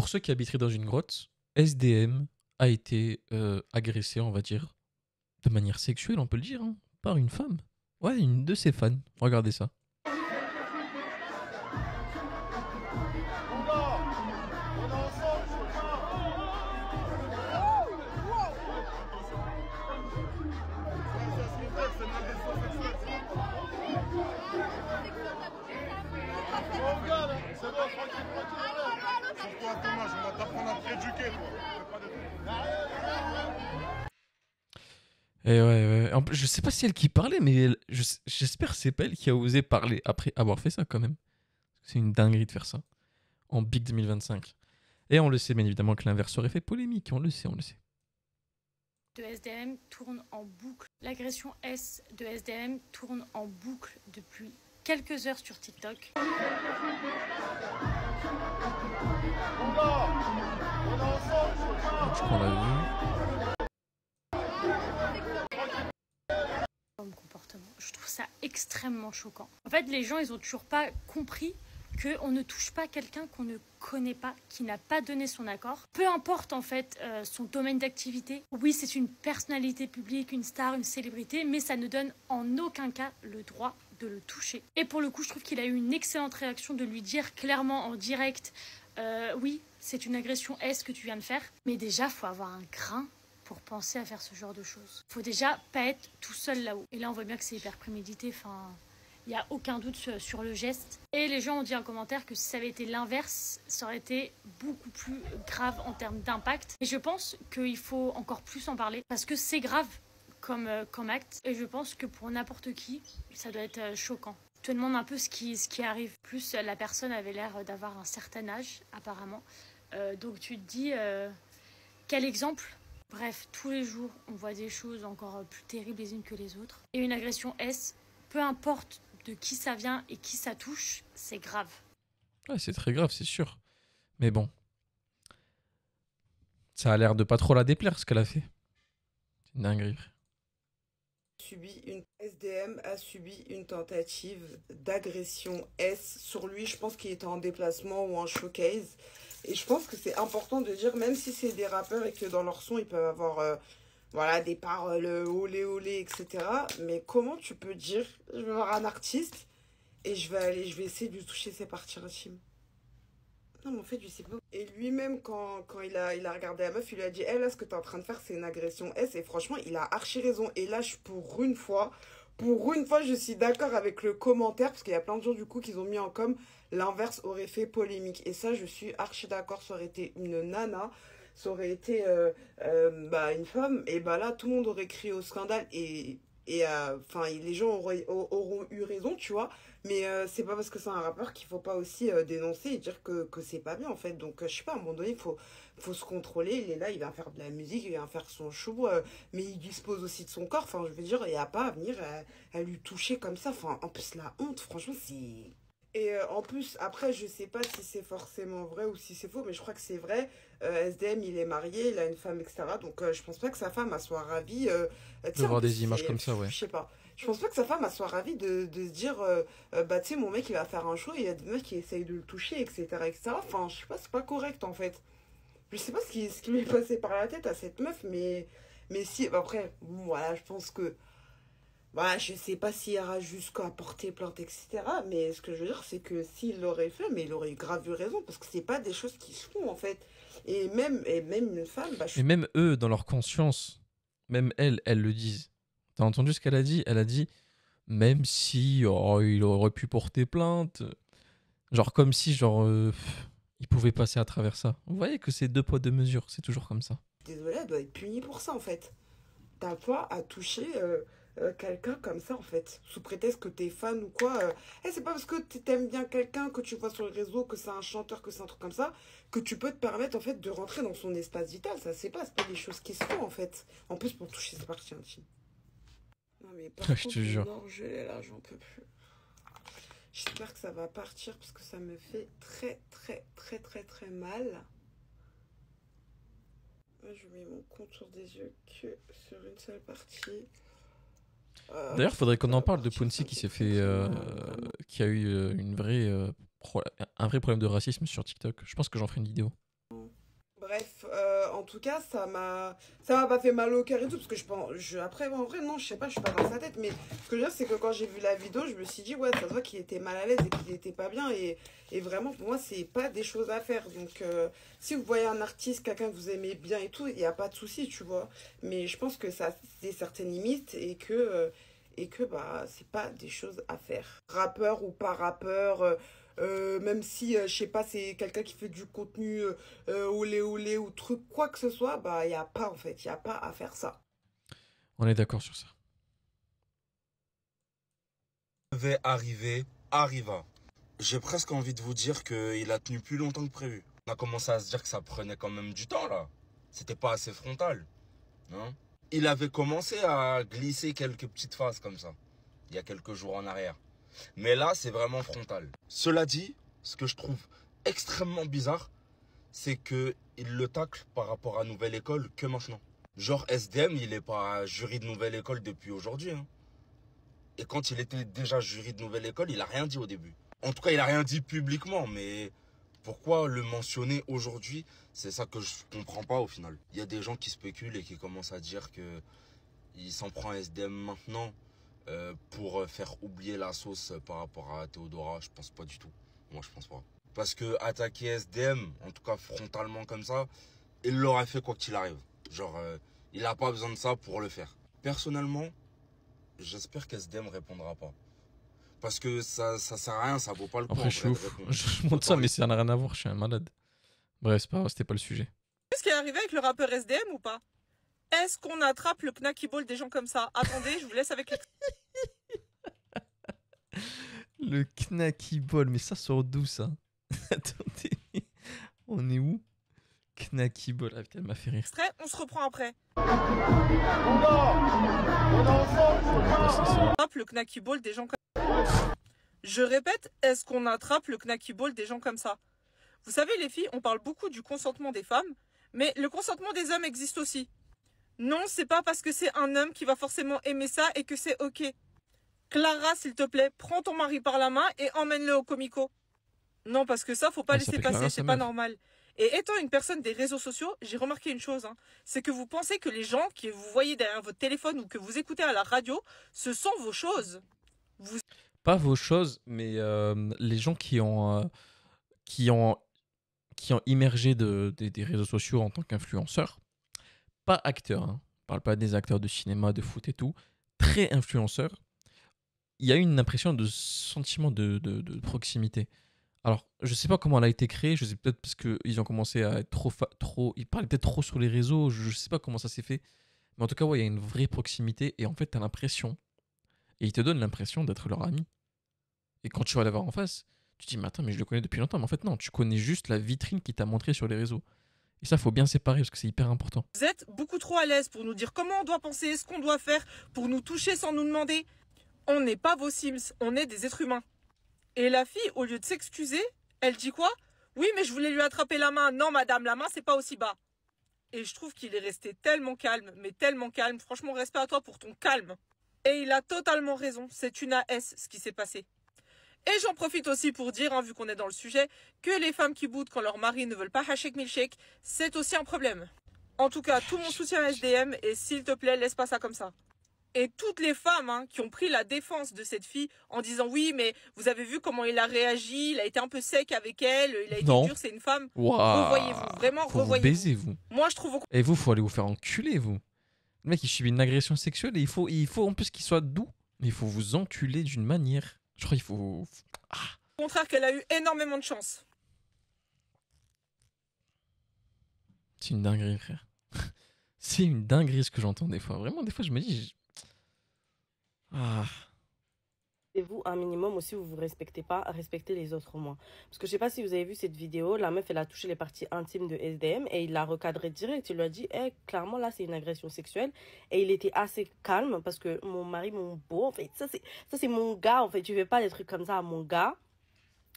pour ceux qui habiteraient dans une grotte, SDM a été agressé, on va dire, de manière sexuelle, on peut le dire, hein, par une femme. Ouais, une de ses fans. Regardez ça. Et ouais. En plus, je sais pas si elle qui parlait, mais j'espère que c'est pas elle qui a osé parler après avoir fait ça quand même. C'est une dinguerie de faire ça. En Big 2025. Et on le sait bien évidemment que l'inverse aurait fait polémique. On le sait. De SDM tourne en boucle. L'agression S de SDM tourne en boucle depuis quelques heures sur TikTok. Je crois qu'on l'a vu. Comportement. Je trouve ça extrêmement choquant. En fait, les gens, ils ont toujours pas compris qu'on ne touche pas quelqu'un qu'on ne connaît pas, qui n'a pas donné son accord. Peu importe en fait son domaine d'activité. Oui, c'est une personnalité publique, une star, une célébrité, mais ça ne donne en aucun cas le droit de le toucher. Et pour le coup, je trouve qu'il a eu une excellente réaction de lui dire clairement en direct oui, c'est une agression S que tu viens de faire, mais déjà, faut avoir un grain pour penser à faire ce genre de choses. Faut déjà pas être tout seul là-haut. Et là, on voit bien que c'est hyper prémédité. Enfin, il n'y a aucun doute sur le geste. Et les gens ont dit en commentaire que si ça avait été l'inverse, ça aurait été beaucoup plus grave en termes d'impact. Et je pense qu'il faut encore plus en parler parce que c'est grave comme acte. Et je pense que pour n'importe qui, ça doit être choquant. Je te demande un peu ce qui arrive. Plus, la personne avait l'air d'avoir un certain âge, apparemment. Donc tu te dis, quel exemple ? Bref, tous les jours, on voit des choses encore plus terribles les unes que les autres. Et une agression S, peu importe de qui ça vient et qui ça touche, c'est grave. Ouais, c'est très grave, c'est sûr. Mais bon. Ça a l'air de pas trop la déplaire, ce qu'elle a fait. C'est une dinguerie. SDM a subi une tentative d'agression S sur lui. Je pense qu'il était en déplacement ou en showcase. Et je pense que c'est important de dire, même si c'est des rappeurs et que dans leur son, ils peuvent avoir voilà, des paroles olé olé, etc. Mais comment tu peux dire, je vais voir un artiste et je vais essayer de lui toucher ses parties intimes? Non, mais en fait, je sais pas. Et lui-même, quand il a regardé la meuf, il lui a dit, hey, là, ce que t'es en train de faire, c'est une agression S. Et franchement, il a archi raison. Et là, pour une fois, je suis d'accord avec le commentaire, parce qu'il y a plein de gens, du coup, qui ont mis en com, l'inverse aurait fait polémique. Et ça, je suis archi d'accord. Ça aurait été une nana, ça aurait été une femme. Et bah là, tout le monde aurait crié au scandale. Et les gens auront eu raison, tu vois. Mais c'est pas parce que c'est un rappeur qu'il faut pas aussi dénoncer et dire que c'est pas bien, en fait. Donc, je sais pas, à un moment donné, faut se contrôler. Il est là, il va faire de la musique, il va faire son show, mais il dispose aussi de son corps. Enfin, je veux dire, il n'y a pas à venir à lui toucher comme ça. Enfin, en plus, la honte, franchement, c'est... Et en plus, après, je sais pas si c'est forcément vrai ou si c'est faux, mais je crois que c'est vrai. SDM, il est marié, il a une femme, etc. Donc, je pense pas que sa femme, elle soit ravie. De voir des images comme ça, ouais. Je sais pas. Je pense pas que sa femme, elle soit ravie de se dire, bah, tu sais, mon mec, il va faire un show, et il y a des mecs qui essayent de le toucher, etc., etc. Enfin, je sais pas, c'est pas correct, en fait. Je sais pas ce qui lui est passé par la tête à cette meuf, mais si, après, bon, voilà, je pense que... Voilà, je sais pas s'il ira jusqu'à porter plainte, etc. Mais ce que je veux dire, c'est que s'il l'aurait fait, mais il aurait grave eu raison, parce que c'est pas des choses qui se font, en fait. Et même une femme... Bah, Et même eux, dans leur conscience, même elles le disent. T'as entendu ce qu'elle a dit? Elle a dit, même si il aurait pu porter plainte, genre comme si il pouvait passer à travers ça. Vous voyez que c'est deux poids deux mesures, c'est toujours comme ça. Désolée, elle doit être punie pour ça, en fait. T'as pas à toucher quelqu'un comme ça, en fait. Sous prétexte que t'es fan ou quoi. C'est pas parce que t'aimes bien quelqu'un, que tu vois sur le réseau, que c'est un chanteur, que c'est un truc comme ça, que tu peux te permettre, en fait, de rentrer dans son espace vital. Ça, c'est pas des choses qui se font, en fait. En plus, pour toucher ses parties intimes. Non, mais par Je contre, te jure. non, là, j'en peux plus. J'espère que ça va partir, parce que ça me fait très, très, très, très, très mal. Je mets mon contour des yeux que sur une seule partie. D'ailleurs, il faudrait qu'on en parle de Pouncy qui s'est fait, qui a eu un vrai problème de racisme sur TikTok. Je pense que j'en ferai une vidéo. Bref, en tout cas, ça m'a pas fait mal au cœur et tout, parce que après, en vrai, non, je sais pas, je suis pas dans sa tête, mais ce que je veux dire, c'est que quand j'ai vu la vidéo, je me suis dit, ouais, ça se voit qu'il était mal à l'aise et qu'il était pas bien, et vraiment, pour moi, c'est pas des choses à faire. Donc, si vous voyez un artiste, quelqu'un que vous aimez bien et tout, il n'y a pas de souci, tu vois. Mais je pense que ça, c'est certaines limites et que bah, c'est pas des choses à faire. Rappeur ou pas rappeur, même si, je sais pas, c'est quelqu'un qui fait du contenu olé olé ou truc, quoi que ce soit, bah, il n'y a pas, en fait, il n'y a pas à faire ça. On est d'accord sur ça. Devait arriver, arriva. J'ai presque envie de vous dire qu'il a tenu plus longtemps que prévu. On a commencé à se dire que ça prenait quand même du temps, là. C'était pas assez frontal. Hein. Il avait commencé à glisser quelques petites phases comme ça, il y a quelques jours en arrière. Mais là, c'est vraiment frontal. Cela dit, ce que je trouve extrêmement bizarre, c'est qu'il le tacle par rapport à Nouvelle École que maintenant. Genre SDM, il n'est pas jury de Nouvelle École depuis aujourd'hui. Hein. Et quand il était déjà jury de Nouvelle École, il n'a rien dit au début. En tout cas, il n'a rien dit publiquement, mais pourquoi le mentionner aujourd'hui? C'est ça que je comprends pas au final. Il y a des gens qui spéculent et qui commencent à dire qu'il s'en prend à SDM maintenant pour faire oublier la sauce par rapport à Théodora. Je pense pas du tout. Moi, je pense pas. Parce que attaquer SDM, en tout cas frontalement comme ça, il l'aurait fait quoi qu'il arrive. Genre, il n'a pas besoin de ça pour le faire. Personnellement, j'espère qu'SDM répondra pas. Parce que ça sert à rien, ça vaut pas le coup. Après, je suis ouf. Je montre ça, mais ça n'a rien à voir, je suis un malade. Bref, c'est pas grave, c'était pas le sujet. Qu'est-ce qui est arrivé avec le rappeur SDM ou pas? Est-ce qu'on attrape le knacky ball des gens comme ça? Attendez, je vous laisse avec le... Le knacky ball, mais ça sort d'où ça? Attendez, on est où? Knacky ball, ah putain, elle m'a fait rire. extrait, on se reprend après. Attrape le knacky ball des gens comme... Je répète, est-ce qu'on attrape le knacky ball des gens comme ça? Vous savez les filles, on parle beaucoup du consentement des femmes, mais le consentement des hommes existe aussi. Non, c'est pas parce que c'est un homme qui va forcément aimer ça et que c'est ok. Clara, s'il te plaît, prends ton mari par la main et emmène-le au comico. Non, parce que ça, faut pas Elle laisser s'appelle passer, Clara, c'est sa pas meuf. normal. Et étant une personne des réseaux sociaux, j'ai remarqué une chose, hein, c'est que vous pensez que les gens que vous voyez derrière votre téléphone ou que vous écoutez à la radio, ce sont vos choses. Pas vos choses, mais les gens qui ont immergé des réseaux sociaux en tant qu'influenceurs, pas acteurs, hein. On parle pas des acteurs de cinéma, de foot et tout, très influenceurs, il y a eu une impression de sentiment de proximité. Alors, je sais pas comment elle a été créée, je sais peut-être parce qu'ils ont commencé à être trop, ils parlaient peut-être trop sur les réseaux, je sais pas comment ça s'est fait, mais en tout cas, ouais, il y a une vraie proximité et en fait, t'as l'impression, et ils te donnent l'impression d'être leur ami. Et quand tu vas la voir en face, tu te dis, mais attends, mais je le connais depuis longtemps. Mais en fait, non, tu connais juste la vitrine qui t'a montré sur les réseaux. Et ça, faut bien séparer parce que c'est hyper important. Vous êtes beaucoup trop à l'aise pour nous dire comment on doit penser, ce qu'on doit faire, pour nous toucher sans nous demander. On n'est pas vos Sims, on est des êtres humains. Et la fille, au lieu de s'excuser, elle dit quoi? Oui, mais je voulais lui attraper la main. Non, madame, la main, c'est pas aussi bas. Et je trouve qu'il est resté tellement calme, mais tellement calme. Franchement, respect à toi pour ton calme. Et il a totalement raison, c'est une AS ce qui s'est passé. Et j'en profite aussi pour dire, hein, vu qu'on est dans le sujet, que les femmes qui boudent quand leurs maris ne veulent pas hashek milkshake, c'est aussi un problème. En tout cas, tout mon soutien à SDM et s'il te plaît, laisse pas ça comme ça. Et toutes les femmes hein, qui ont pris la défense de cette fille en disant oui, mais vous avez vu comment il a réagi, il a été un peu sec avec elle, il a été dur, c'est une femme. Waouh. Revoyez-vous, vraiment, Faut revoyez-vous. vous baiser, vous. Moi, je trouve... Et vous, faut aller vous faire enculer, vous. Le mec, il subit une agression sexuelle et il faut en plus qu'il soit doux. Mais il faut vous enculer d'une manière. Je crois qu'il faut... Ah. Au contraire qu'elle a eu énormément de chance. C'est une dinguerie, frère. C'est une dinguerie ce que j'entends des fois. Vraiment, des fois, je me dis... Ah. Et vous, un minimum aussi, vous vous respectez pas, respectez les autres au moins. Parce que je sais pas si vous avez vu cette vidéo, la meuf, elle a touché les parties intimes de SDM et il l'a recadré direct. Il lui a dit, clairement, là, c'est une agression sexuelle. Et il était assez calme parce que mon mari, mon beau, en fait, ça, c'est mon gars, en fait. Tu fais pas des trucs comme ça à mon gars.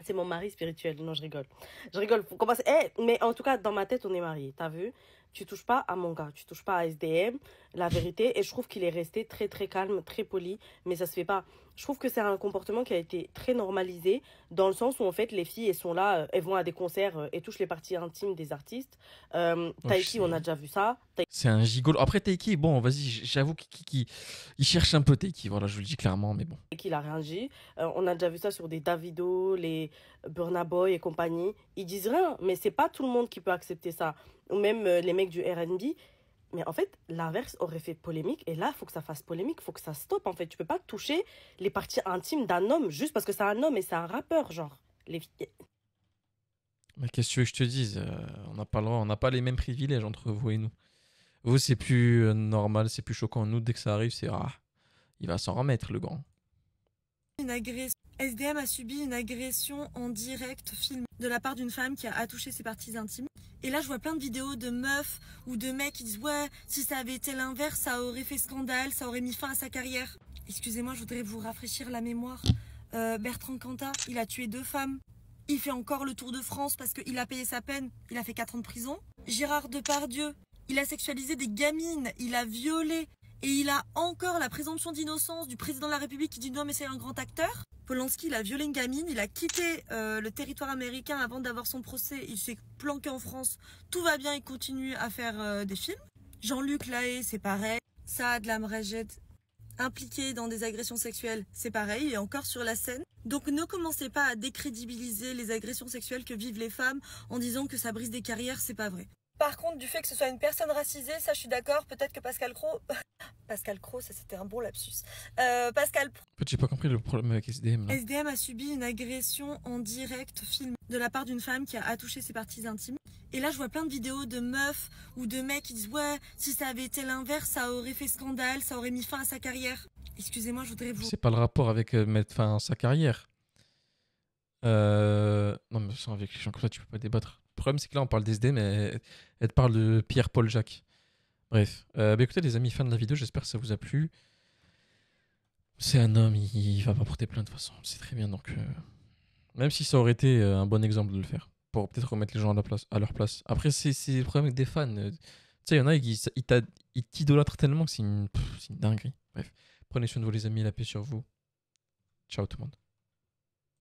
C'est mon mari spirituel. Non, je rigole. Je rigole. Faut commencer. Mais en tout cas, dans ma tête, on est mariés. T'as vu? tu touches pas à mon gars, tu touches pas à SDM, la vérité. Et je trouve qu'il est resté très très calme, très poli, mais ça se fait pas. Je trouve que c'est un comportement qui a été très normalisé, dans le sens où en fait les filles, elles sont là, elles vont à des concerts et touchent les parties intimes des artistes. Taiki, on a déjà vu ça. C'est un gigolo. Après, Taiki, bon, vas-y, j'avoue qu'il il cherche un peu Taiki, voilà, je vous le dis clairement, mais bon. Taiki, il a rien dit. On a déjà vu ça sur des Davido, les Burna Boy et compagnie. Ils disent rien, mais c'est pas tout le monde qui peut accepter ça. Ou même les mecs du R&B. Mais en fait, l'inverse aurait fait polémique. Et là, il faut que ça fasse polémique, il faut que ça stoppe. En fait, tu peux pas toucher les parties intimes d'un homme juste parce que c'est un homme et c'est un rappeur, genre. Les filles. Mais qu'est-ce que tu veux que je te dise on n'a pas le droit, on n'a pas les mêmes privilèges entre vous et nous. Vous, c'est plus normal, c'est plus choquant. Nous, dès que ça arrive, c'est il va s'en remettre, le grand. Une agression. SDM a subi une agression en direct film de la part d'une femme qui a attouché ses parties intimes. Et là, je vois plein de vidéos de meufs ou de mecs qui disent « Ouais, si ça avait été l'inverse, ça aurait fait scandale, ça aurait mis fin à sa carrière. » Excusez-moi, je voudrais vous rafraîchir la mémoire. Bertrand Cantat, il a tué 2 femmes. Il fait encore le tour de France parce qu'il a payé sa peine. Il a fait 4 ans de prison. Gérard Depardieu, il a sexualisé des gamines, il a violé. Et il a encore la présomption d'innocence du président de la République qui dit non mais c'est un grand acteur. Polanski, il a violé une gamine, il a quitté le territoire américain avant d'avoir son procès, il s'est planqué en France, tout va bien, il continue à faire des films. Jean-Luc Lahaye, c'est pareil. Saad Lamrajed, impliqué dans des agressions sexuelles, c'est pareil, il est encore sur la scène. Donc ne commencez pas à décrédibiliser les agressions sexuelles que vivent les femmes en disant que ça brise des carrières, c'est pas vrai. Par contre, du fait que ce soit une personne racisée, ça je suis d'accord, peut-être que Pascal Cros... Pascal Cros, ça c'était un bon lapsus. Pascal... En fait, j'ai pas compris le problème avec SDM. Là. SDM a subi une agression en direct film de la part d'une femme qui a attouché ses parties intimes. Et là, je vois plein de vidéos de meufs ou de mecs qui disent « Ouais, si ça avait été l'inverse, ça aurait fait scandale, ça aurait mis fin à sa carrière. » Excusez-moi, je voudrais vous... C'est pas le rapport avec mettre fin à sa carrière. Non, mais avec les gens comme ça, tu peux pas débattre. Le problème, c'est que là, on parle d'SDM, mais elle te parle de Pierre-Paul Jacques. Bref. Bah écoutez, les amis, fin de la vidéo. J'espère que ça vous a plu. C'est un homme, il va pas porter plainte de toute façon. C'est très bien. Donc, même si ça aurait été un bon exemple de le faire, pour peut-être remettre les gens à leur place. Après, c'est le problème avec des fans. Tu sais, il y en a qui ils t'idolâtrent tellement que c'est une dinguerie. Bref. Prenez soin de vous, les amis. La paix sur vous. Ciao, tout le monde.